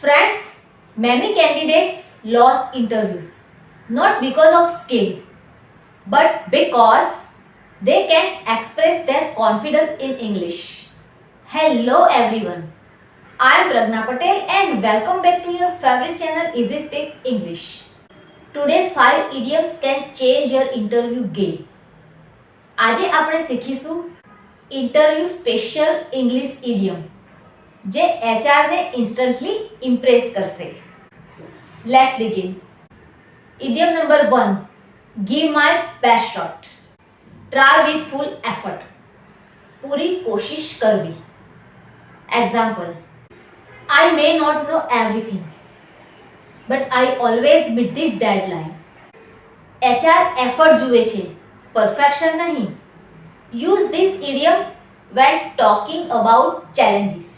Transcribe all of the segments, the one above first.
Friends, many candidates lost interviews not because of skill but because they can't express their confidence in English. Hello everyone, I am Pragna Patel and welcome back to your favorite channel Easy Speak English. Today's 5 idioms can change your interview game. આજે આપણે શીખીશું interview special English ઇડિયમ જે HR ને instantly impress કરશે. Let's begin. Idiom number 1, give my best shot. Try with full effort. પૂરી કોશિશ કરવી. Example, I may not know everything, but I always meet the deadline. HR effort જુએ છે, perfection નહીં. Use this idiom when talking about challenges.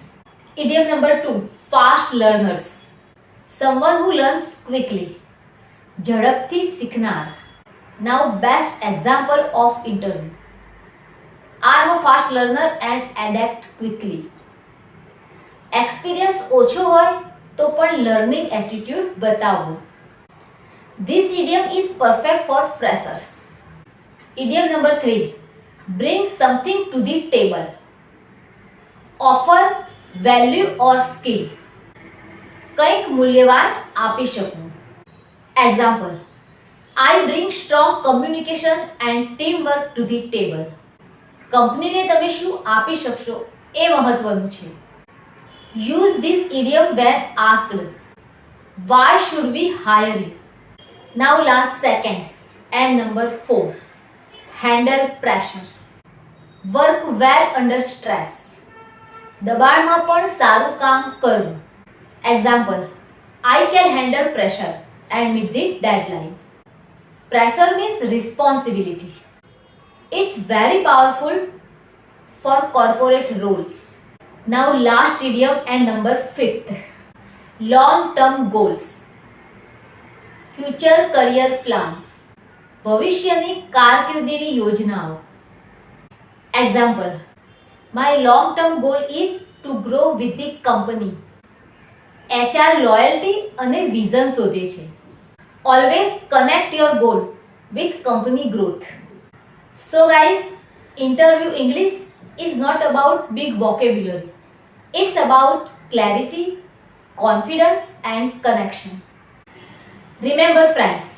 Idiom number 2, fast learners. Someone who learns quickly. ઝડપથી શીખનાર. Now best example of interview. I am a fast learner and adapt quickly. Experience ઓછો હોય તો પણ learning attitude બતાવવું. This idiom is perfect for freshers. Idiom number 3, bring something to the table. Offer value or skill. કંઈક મૂલ્યવાન આપી શકવું. Example, I bring strong communication and teamwork to the table. કંપનીને તમે શું આપી શકશો એ મહત્વનું છે. Use this idiom when asked, why should we hire you? Now last second and number 4, handle pressure. Work well under stress. દબાણમાં પણ સારું કામ કરવું. Example, I can handle pressure and meet the deadline. Pressure means responsibility. It's very powerful for corporate roles. Now last idiom and number 5th, long-term goals. Future career plans. ભવિષ્યની કારકિર્દીની યોજનાઓ. Example, my long-term goal is to grow with the company. HR loyalty અને vision શોધે છે. Always connect your goal with company growth. So guys, interview English is not about big vocabulary. It's about clarity, confidence and connection. Remember friends,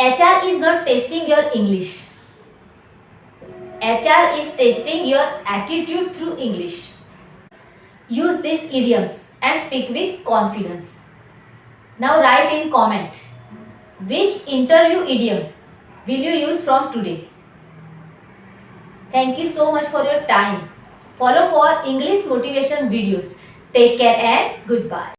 HR is not testing your English. HR is testing your attitude through English. Use these idioms and speak with confidence. Now write in comment, which interview idiom will you use from today? Thank you so much for your time. Follow for English motivation videos. Take care and goodbye.